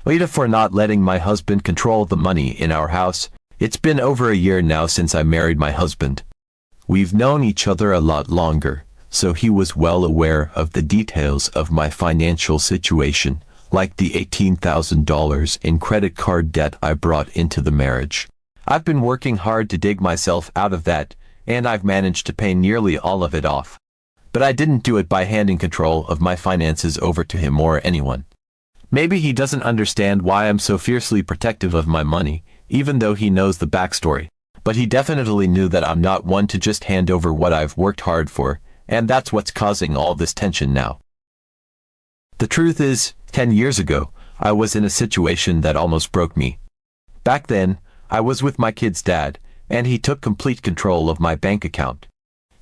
AITA for not letting my husband control the money in our house. It's been over a year now since I married my husband. We've known each other a lot longer, so he was well aware of the details of my financial situation, like the $18,000 in credit card debt I brought into the marriage. I've been working hard to dig myself out of that, and I've managed to pay nearly all of it off. But I didn't do it by handing control of my finances over to him or anyone. Maybe he doesn't understand why I'm so fiercely protective of my money, even though he knows the backstory. But he definitely knew that I'm not one to just hand over what I've worked hard for, and that's what's causing all this tension now. The truth is, 10 years ago, I was in a situation that almost broke me. Back then, I was with my kid's dad, and he took complete control of my bank account.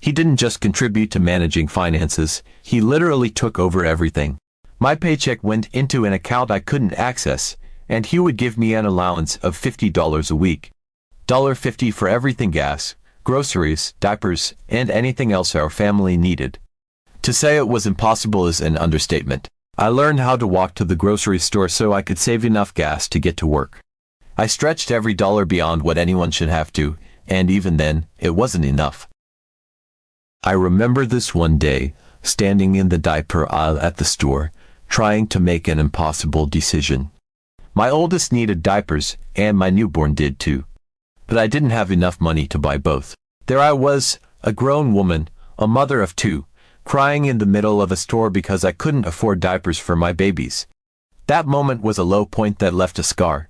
He didn't just contribute to managing finances, he literally took over everything. My paycheck went into an account I couldn't access, and he would give me an allowance of $50 a week. $50 for everything: gas, groceries, diapers, and anything else our family needed. To say it was impossible is an understatement. I learned how to walk to the grocery store so I could save enough gas to get to work. I stretched every dollar beyond what anyone should have to, and even then, it wasn't enough. I remember this one day, standing in the diaper aisle at the store, trying to make an impossible decision. My oldest needed diapers, and my newborn did too. But I didn't have enough money to buy both. There I was, a grown woman, a mother of two, crying in the middle of a store because I couldn't afford diapers for my babies. That moment was a low point that left a scar.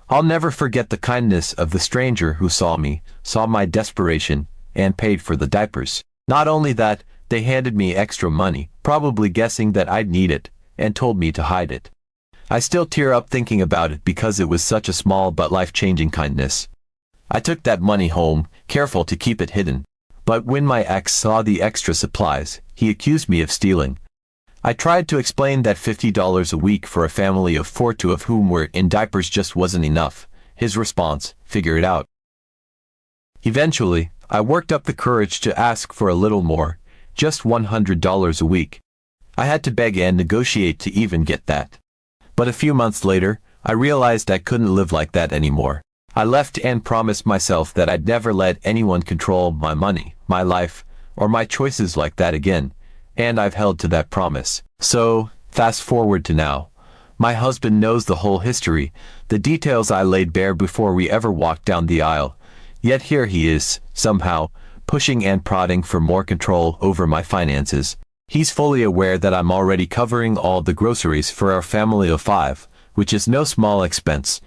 I'll never forget the kindness of the stranger who saw my desperation, and paid for the diapers. Not only that, they handed me extra money, probably guessing that I'd need it, and told me to hide it. I still tear up thinking about it because it was such a small but life-changing kindness. I took that money home, careful to keep it hidden. But when my ex saw the extra supplies, he accused me of stealing. I tried to explain that $50 a week for a family of 4, 2 of whom were in diapers, just wasn't enough. His response: figure it out. Eventually, I worked up the courage to ask for a little more, just $100 a week. I had to beg and negotiate to even get that. But a few months later, I realized I couldn't live like that anymore. I left and promised myself that I'd never let anyone control my money, my life, or my choices like that again. And I've held to that promise. So, fast forward to now. My husband knows the whole history, the details I laid bare before we ever walked down the aisle. Yet here he is, somehow, pushing and prodding for more control over my finances. He's fully aware that I'm already covering all the groceries for our family of 5, which is no small expense.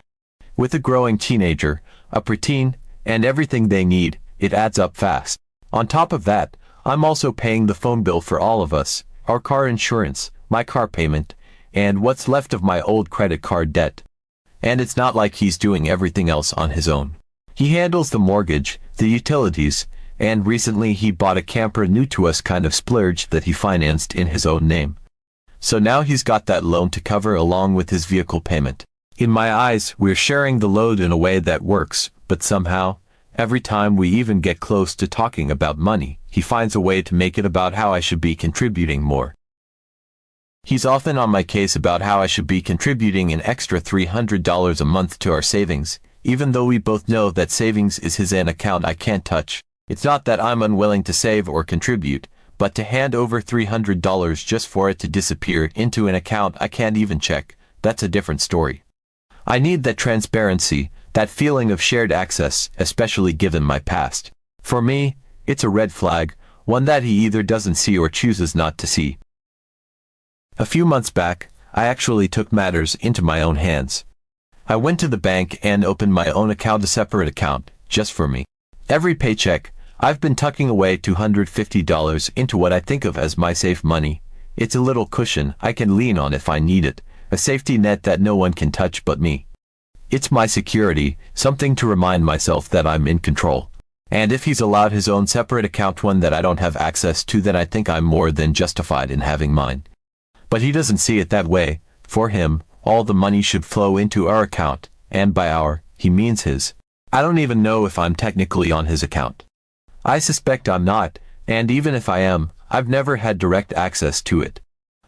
With a growing teenager, a preteen, and everything they need, it adds up fast. On top of that, I'm also paying the phone bill for all of us, our car insurance, my car payment, and what's left of my old credit card debt. And it's not like he's doing everything else on his own. He handles the mortgage, the utilities, and recently he bought a camper, new to us kind of splurge that he financed in his own name. So now he's got that loan to cover along with his vehicle payment. In my eyes, we're sharing the load in a way that works, but somehow, every time we even get close to talking about money, he finds a way to make it about how I should be contributing more. He's often on my case about how I should be contributing an extra $300 a month to our savings, even though we both know that savings is his an account I can't touch. It's not that I'm unwilling to save or contribute, but to hand over $300 just for it to disappear into an account I can't even check, that's a different story. I need that transparency, that feeling of shared access, especially given my past. For me, it's a red flag, one that he either doesn't see or chooses not to see. A few months back, I actually took matters into my own hands. I went to the bank and opened my own account, a separate account, just for me. Every paycheck, I've been tucking away $250 into what I think of as my safe money. It's a little cushion I can lean on if I need it, a safety net that no one can touch but me. It's my security, something to remind myself that I'm in control. And if he's allowed his own separate account, one that I don't have access to, then I think I'm more than justified in having mine. But he doesn't see it that way. For him, all the money should flow into our account, and by our, he means his. I don't even know if I'm technically on his account. I suspect I'm not, and even if I am, I've never had direct access to it.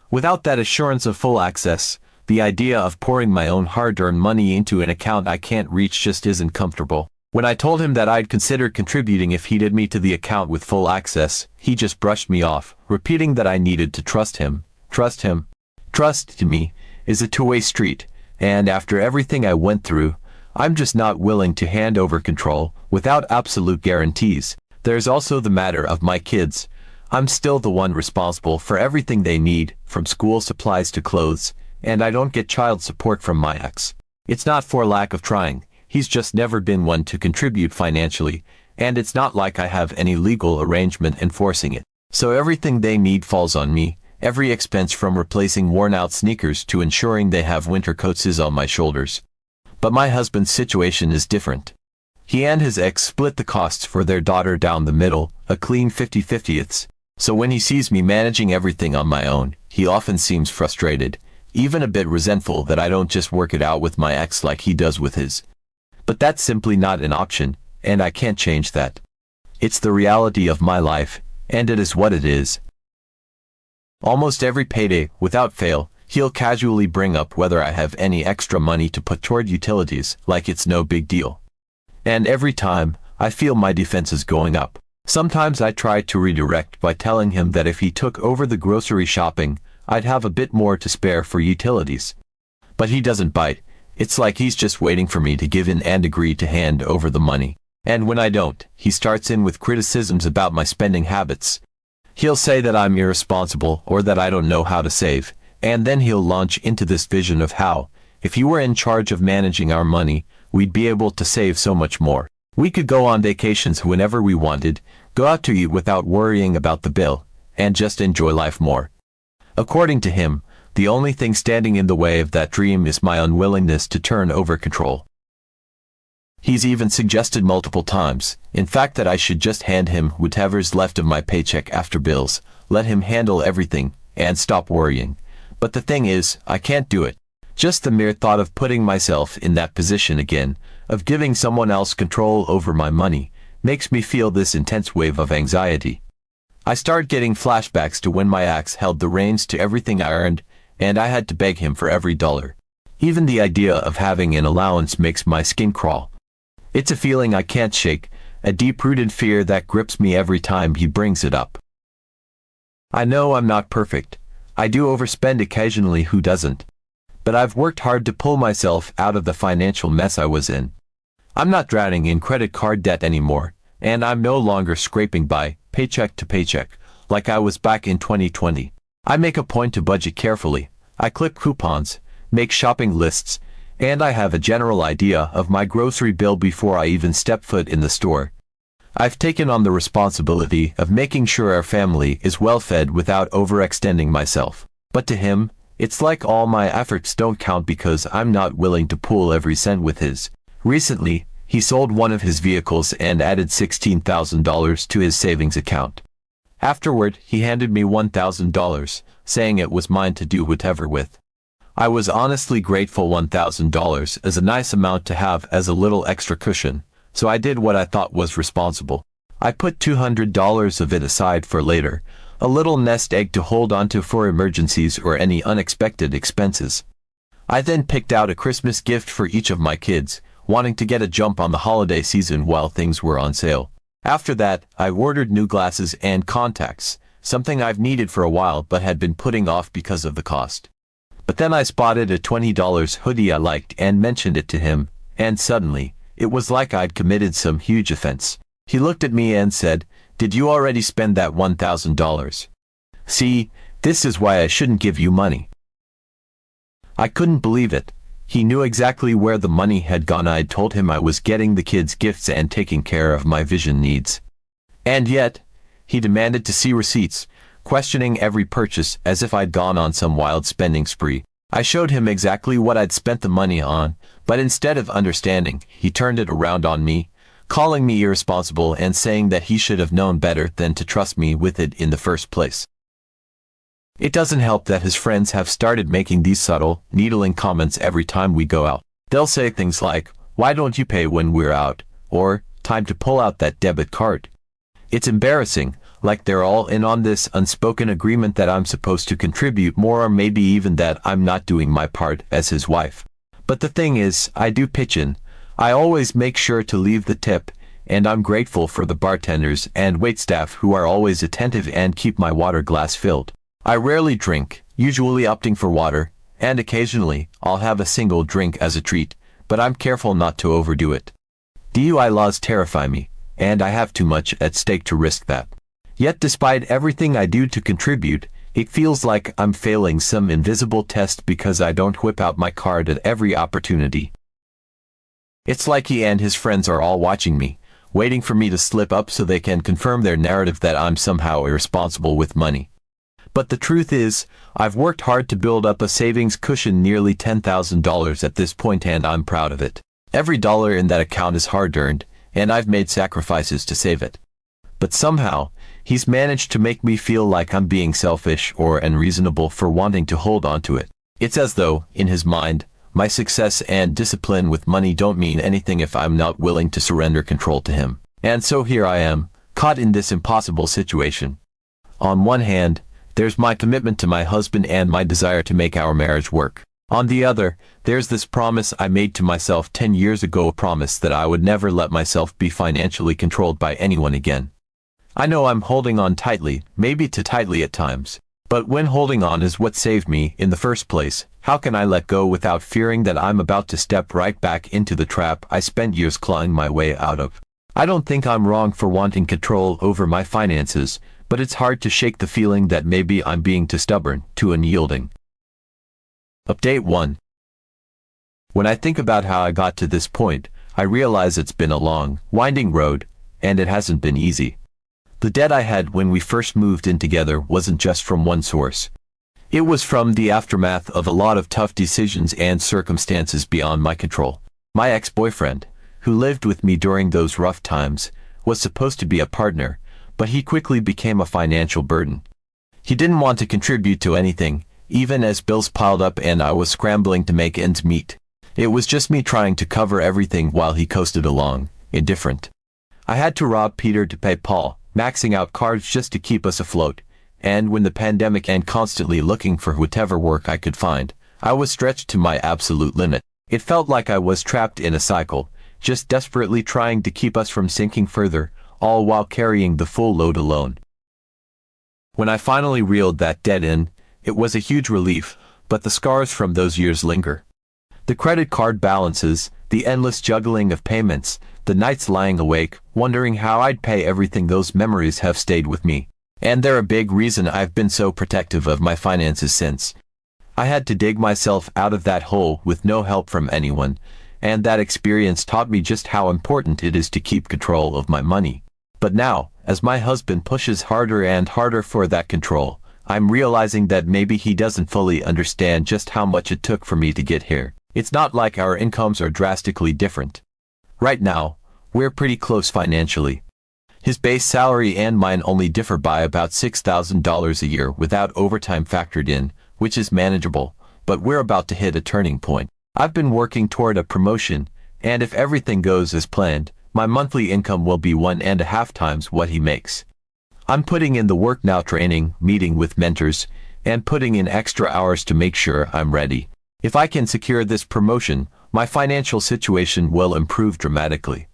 Without that assurance of full access, The idea of pouring my own hard-earned money into an account I can't reach just isn't comfortable. When I told him that I'd consider contributing if he'd add me to the account with full access, he just brushed me off, repeating that I needed to trust him. Trust him. Trust, to me, is a two-way street, and after everything I went through, I'm just not willing to hand over control without absolute guarantees. There's also the matter of my kids. I'm still the one responsible for everything they need, from school supplies to clothes, and I don't get child support from my ex. It's not for lack of trying. He's just never been one to contribute financially, and it's not like I have any legal arrangement enforcing it. So everything they need falls on me. Every expense from replacing worn-out sneakers to ensuring they have winter coats is on my shoulders. But my husband's situation is different. He and his ex split the costs for their daughter down the middle, a clean 50-50ths. So when he sees me managing everything on my own, he often seems frustrated, even a bit resentful that I don't just work it out with my ex like he does with his. But that's simply not an option, and I can't change that. It's the reality of my life, and it is what it is. Almost every payday, without fail, he'll casually bring up whether I have any extra money to put toward utilities, like it's no big deal. And every time, I feel my defenses going up. Sometimes I try to redirect by telling him that if he took over the grocery shopping, I'd have a bit more to spare for utilities. But he doesn't bite. It's like he's just waiting for me to give in and agree to hand over the money. And when I don't, he starts in with criticisms about my spending habits. He'll say that I'm irresponsible or that I don't know how to save, and then he'll launch into this vision of how, if he were in charge of managing our money, we'd be able to save so much more. We could go on vacations whenever we wanted, go out to eat without worrying about the bill, and just enjoy life more. According to him, the only thing standing in the way of that dream is my unwillingness to turn over control. He's even suggested multiple times, in fact, that I should just hand him whatever's left of my paycheck after bills, let him handle everything, and stop worrying. But the thing is, I can't do it. Just the mere thought of putting myself in that position again, of giving someone else control over my money, makes me feel this intense wave of anxiety. I start getting flashbacks to when my ex held the reins to everything I earned, and I had to beg him for every dollar. Even the idea of having an allowance makes my skin crawl. It's a feeling I can't shake, a deep-rooted fear that grips me every time he brings it up. I know I'm not perfect. I do overspend occasionally, who doesn't? But I've worked hard to pull myself out of the financial mess I was in. I'm not drowning in credit card debt anymore, and I'm no longer scraping by, paycheck to paycheck, like I was back in 2020. I make a point to budget carefully. I clip coupons, make shopping lists, and I have a general idea of my grocery bill before I even step foot in the store. I've taken on the responsibility of making sure our family is well fed without overextending myself. But to him, it's like all my efforts don't count because I'm not willing to pool every cent with his. Recently, he sold one of his vehicles and added $16,000 to his savings account. Afterward, he handed me $1,000, saying it was mine to do whatever with. I was honestly grateful. $1,000 is a nice amount to have as a little extra cushion, so I did what I thought was responsible. I put $200 of it aside for later, a little nest egg to hold onto for emergencies or any unexpected expenses. I then picked out a Christmas gift for each of my kids, wanting to get a jump on the holiday season while things were on sale. After that, I ordered new glasses and contacts, something I've needed for a while but had been putting off because of the cost. But then I spotted a $20 hoodie I liked and mentioned it to him, and suddenly, it was like I'd committed some huge offense. He looked at me and said, "Did you already spend that $1,000? See, this is why I shouldn't give you money." I couldn't believe it. He knew exactly where the money had gone. I'd told him I was getting the kids gifts and taking care of my vision needs. And yet, he demanded to see receipts, questioning every purchase as if I'd gone on some wild spending spree. I showed him exactly what I'd spent the money on, but instead of understanding, he turned it around on me, calling me irresponsible and saying that he should have known better than to trust me with it in the first place. It doesn't help that his friends have started making these subtle, needling comments every time we go out. They'll say things like, "Why don't you pay when we're out?" or "Time to pull out that debit card." It's embarrassing. like they're all in on this unspoken agreement that I'm supposed to contribute more, or maybe even that I'm not doing my part as his wife. But the thing is, I do pitch in. I always make sure to leave the tip, and I'm grateful for the bartenders and waitstaff who are always attentive and keep my water glass filled. I rarely drink, usually opting for water, and occasionally, I'll have a single drink as a treat, but I'm careful not to overdo it. DUI laws terrify me, and I have too much at stake to risk that. Yet despite everything I do to contribute, it feels like I'm failing some invisible test because I don't whip out my card at every opportunity. It's like he and his friends are all watching me, waiting for me to slip up so they can confirm their narrative that I'm somehow irresponsible with money. But the truth is, I've worked hard to build up a savings cushion nearly $10,000 at this point, and I'm proud of it. Every dollar in that account is hard-earned, and I've made sacrifices to save it. But somehow, he's managed to make me feel like I'm being selfish or unreasonable for wanting to hold on to it. It's as though, in his mind, my success and discipline with money don't mean anything if I'm not willing to surrender control to him. And so here I am, caught in this impossible situation. On one hand, there's my commitment to my husband and my desire to make our marriage work. On the other, there's this promise I made to myself 10 years ago, a promise that I would never let myself be financially controlled by anyone again. I know I'm holding on tightly, maybe too tightly at times, but when holding on is what saved me in the first place, how can I let go without fearing that I'm about to step right back into the trap I spent years clawing my way out of? I don't think I'm wrong for wanting control over my finances, but it's hard to shake the feeling that maybe I'm being too stubborn, too unyielding. Update 1. When I think about how I got to this point, I realize it's been a long, winding road, and it hasn't been easy. The debt I had when we first moved in together wasn't just from one source. It was from the aftermath of a lot of tough decisions and circumstances beyond my control. My ex-boyfriend, who lived with me during those rough times, was supposed to be a partner, but he quickly became a financial burden. He didn't want to contribute to anything, even as bills piled up and I was scrambling to make ends meet. It was just me trying to cover everything while he coasted along, indifferent. I had to rob Peter to pay Paul, maxing out cards just to keep us afloat, and when the pandemic and constantly looking for whatever work I could find, I was stretched to my absolute limit. It felt like I was trapped in a cycle, just desperately trying to keep us from sinking further, all while carrying the full load alone. When I finally reeled that debt in, it was a huge relief, but the scars from those years linger. The credit card balances, the endless juggling of payments, the nights lying awake, wondering how I'd pay everything, those memories have stayed with me. And they're a big reason I've been so protective of my finances since. I had to dig myself out of that hole with no help from anyone, and that experience taught me just how important it is to keep control of my money. But now, as my husband pushes harder and harder for that control, I'm realizing that maybe he doesn't fully understand just how much it took for me to get here. It's not like our incomes are drastically different. Right now, we're pretty close financially. His base salary and mine only differ by about $6,000 a year without overtime factored in, which is manageable, but we're about to hit a turning point. I've been working toward a promotion, and if everything goes as planned, my monthly income will be 1.5 times what he makes. I'm putting in the work now, training, meeting with mentors, and putting in extra hours to make sure I'm ready. If I can secure this promotion, my financial situation will improve dramatically.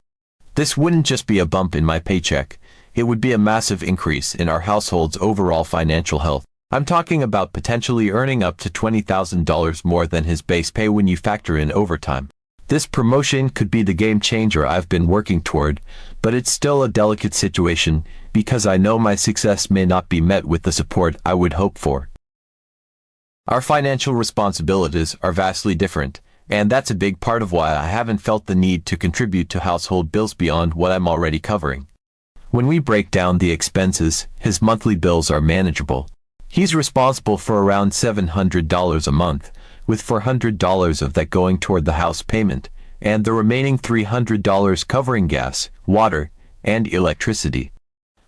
This wouldn't just be a bump in my paycheck, it would be a massive increase in our household's overall financial health. I'm talking about potentially earning up to $20,000 more than his base pay when you factor in overtime. This promotion could be the game changer I've been working toward, but it's still a delicate situation because I know my success may not be met with the support I would hope for. Our financial responsibilities are vastly different, and that's a big part of why I haven't felt the need to contribute to household bills beyond what I'm already covering. When we break down the expenses, his monthly bills are manageable. He's responsible for around $700 a month, with $400 of that going toward the house payment, and the remaining $300 covering gas, water, and electricity.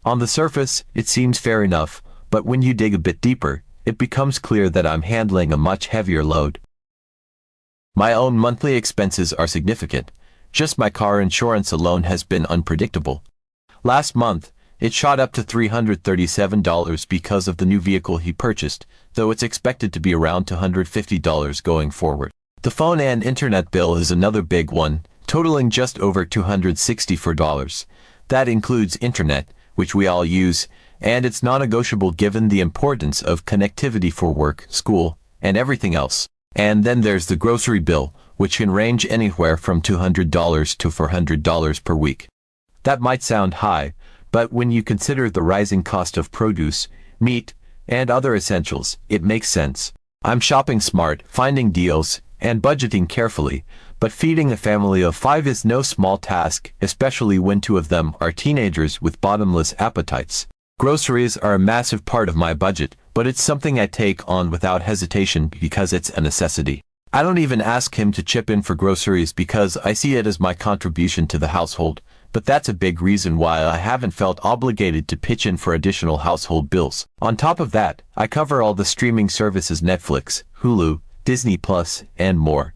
On the surface, it seems fair enough, but when you dig a bit deeper, it becomes clear that I'm handling a much heavier load. My own monthly expenses are significant. Just my car insurance alone has been unpredictable. Last month, It shot up to $337 because of the new vehicle he purchased, though it's expected to be around $250 going forward. The phone and internet bill is another big one, totaling just over $264. That includes internet, which we all use, and it's non-negotiable given the importance of connectivity for work, school, and everything else. And then there's the grocery bill, which can range anywhere from $200 to $400 per week. That might sound high, but when you consider the rising cost of produce, meat, and other essentials, it makes sense. I'm shopping smart, finding deals, and budgeting carefully, but feeding a family of 5 is no small task, especially when 2 of them are teenagers with bottomless appetites. Groceries are a massive part of my budget, but it's something I take on without hesitation because it's a necessity. I don't even ask him to chip in for groceries because I see it as my contribution to the household, but that's a big reason why I haven't felt obligated to pitch in for additional household bills. On top of that, I cover all the streaming services: Netflix, Hulu, Disney Plus, and more.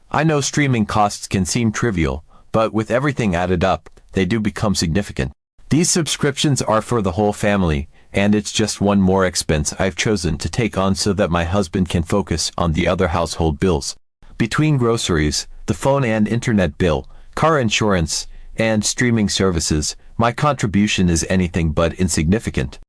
I know streaming costs can seem trivial, but with everything added up, they do become significant. These subscriptions are for the whole family, and it's just one more expense I've chosen to take on so that my husband can focus on the other household bills. Between groceries, the phone and internet bill, car insurance, and streaming services, my contribution is anything but insignificant.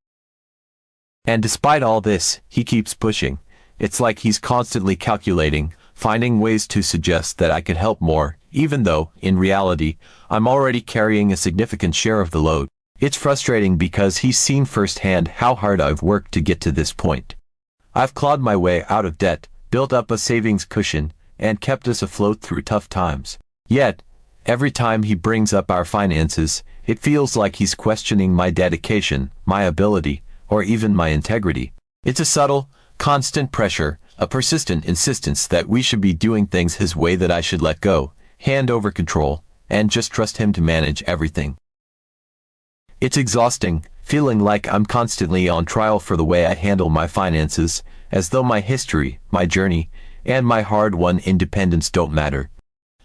And despite all this, he keeps pushing. It's like he's constantly calculating, finding ways to suggest that I could help more, even though, in reality, I'm already carrying a significant share of the load. It's frustrating because he's seen firsthand how hard I've worked to get to this point. I've clawed my way out of debt, built up a savings cushion, and kept us afloat through tough times. Yet, every time he brings up our finances, it feels like he's questioning my dedication, my ability, or even my integrity. It's a subtle, constant pressure, a persistent insistence that we should be doing things his way, that I should let go, hand over control, and just trust him to manage everything. It's exhausting, feeling like I'm constantly on trial for the way I handle my finances, as though my history, my journey, and my hard-won independence don't matter.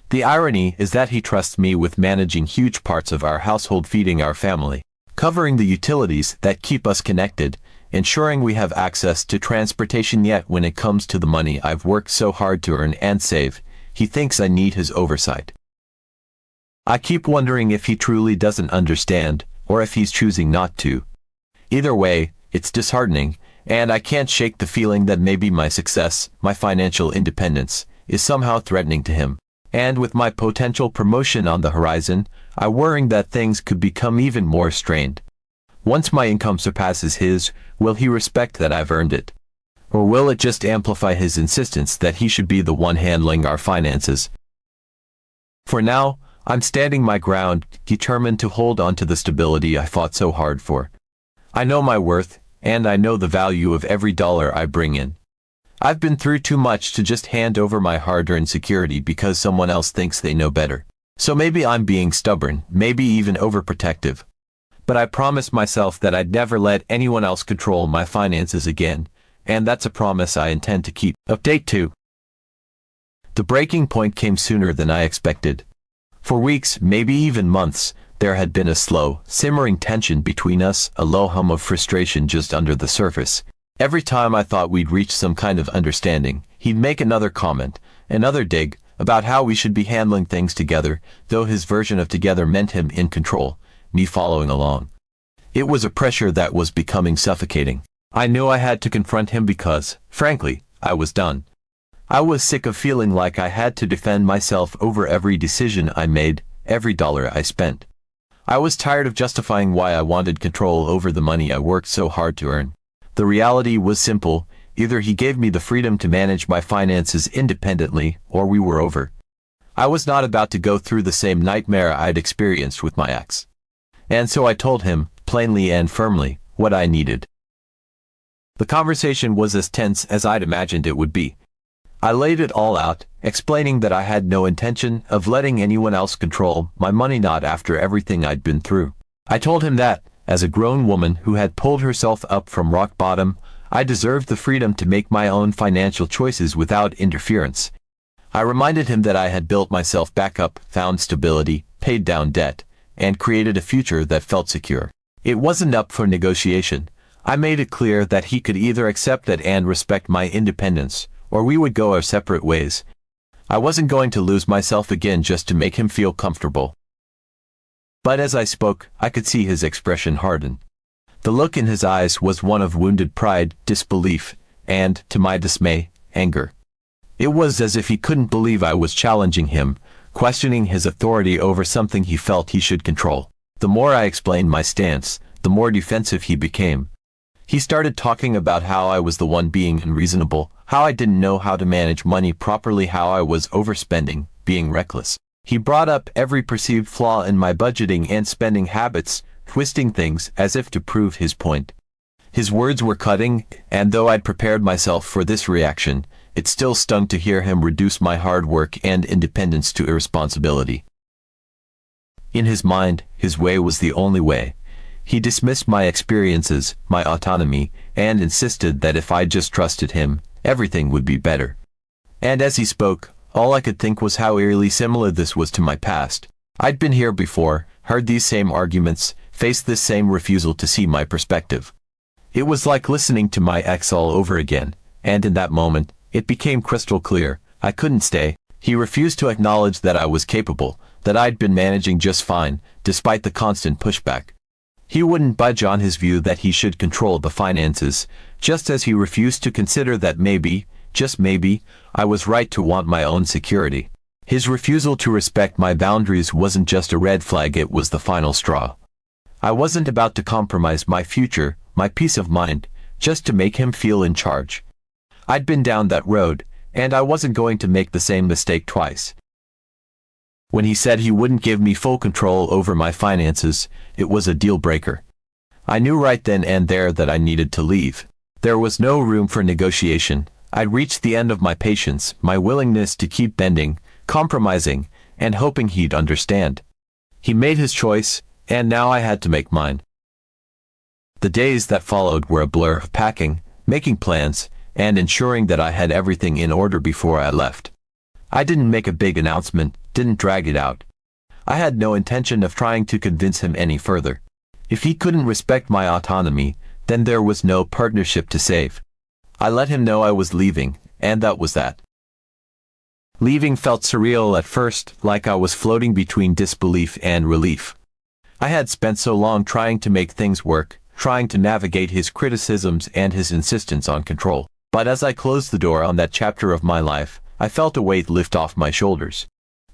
The irony is that he trusts me with managing huge parts of our household, feeding our family, covering the utilities that keep us connected, ensuring we have access to transportation, yet when it comes to the money I've worked so hard to earn and save, he thinks I need his oversight. I keep wondering if he truly doesn't understand, or if he's choosing not to. Either way, it's disheartening, and I can't shake the feeling that maybe my success, my financial independence, is somehow threatening to him. And with my potential promotion on the horizon, I worry that things could become even more strained. Once my income surpasses his, will he respect that I've earned it? Or will it just amplify his insistence that he should be the one handling our finances? For now, I'm standing my ground, determined to hold on to the stability I fought so hard for. I know my worth, and I know the value of every dollar I bring in. I've been through too much to just hand over my hard-earned security because someone else thinks they know better. So maybe I'm being stubborn, maybe even overprotective. But I promised myself that I'd never let anyone else control my finances again, and that's a promise I intend to keep. Update 2. The breaking point came sooner than I expected. For weeks, maybe even months, there had been a slow, simmering tension between us, a low hum of frustration just under the surface. Every time I thought we'd reached some kind of understanding, he'd make another comment, another dig, about how we should be handling things together, though his version of together meant him in control, me following along. It was a pressure that was becoming suffocating. I knew I had to confront him because, frankly, I was done. I was sick of feeling like I had to defend myself over every decision I made, every dollar I spent. I was tired of justifying why I wanted control over the money I worked so hard to earn. The reality was simple: either he gave me the freedom to manage my finances independently, or we were over. I was not about to go through the same nightmare I'd experienced with my ex. And so I told him, plainly and firmly, what I needed. The conversation was as tense as I'd imagined it would be. I laid it all out, explaining that I had no intention of letting anyone else control my money, not after everything I'd been through. I told him that, as a grown woman who had pulled herself up from rock bottom, I deserved the freedom to make my own financial choices without interference. I reminded him that I had built myself back up, found stability, paid down debt, and created a future that felt secure. It wasn't up for negotiation. I made it clear that he could either accept it and respect my independence, or we would go our separate ways. I wasn't going to lose myself again just to make him feel comfortable. But as I spoke, I could see his expression harden. The look in his eyes was one of wounded pride, disbelief, and, to my dismay, anger. It was as if he couldn't believe I was challenging him, questioning his authority over something he felt he should control. The more I explained my stance, the more defensive he became. He started talking about how I was the one being unreasonable, how I didn't know how to manage money properly, how I was overspending, being reckless. He brought up every perceived flaw in my budgeting and spending habits, twisting things as if to prove his point. His words were cutting, and though I'd prepared myself for this reaction, it still stung to hear him reduce my hard work and independence to irresponsibility. In his mind, his way was the only way. He dismissed my experiences, my autonomy, and insisted that if I just trusted him, everything would be better. And as he spoke, all I could think was how eerily similar this was to my past. I'd been here before, heard these same arguments, faced this same refusal to see my perspective. It was like listening to my ex all over again, and in that moment, it became crystal clear. I couldn't stay. He refused to acknowledge that I was capable, that I'd been managing just fine, despite the constant pushback. He wouldn't budge on his view that he should control the finances, just as he refused to consider that maybe, just maybe, I was right to want my own security. His refusal to respect my boundaries wasn't just a red flag, it was the final straw. I wasn't about to compromise my future, my peace of mind, just to make him feel in charge. I'd been down that road, and I wasn't going to make the same mistake twice. When he said he wouldn't give me full control over my finances, it was a deal breaker. I knew right then and there that I needed to leave. There was no room for negotiation. I'd reached the end of my patience, my willingness to keep bending, compromising, and hoping he'd understand. He made his choice, and now I had to make mine. The days that followed were a blur of packing, making plans, and ensuring that I had everything in order before I left. I didn't make a big announcement, didn't drag it out. I had no intention of trying to convince him any further. If he couldn't respect my autonomy, then there was no partnership to save. I let him know I was leaving, and that was that. Leaving felt surreal at first, like I was floating between disbelief and relief. I had spent so long trying to make things work, trying to navigate his criticisms and his insistence on control. But as I closed the door on that chapter of my life, I felt a weight lift off my shoulders.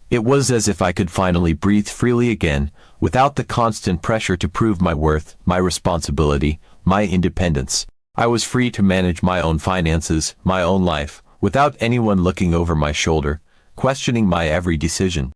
It was as if I could finally breathe freely again, without the constant pressure to prove my worth, my responsibility, my independence. I was free to manage my own finances, my own life, without anyone looking over my shoulder, questioning my every decision.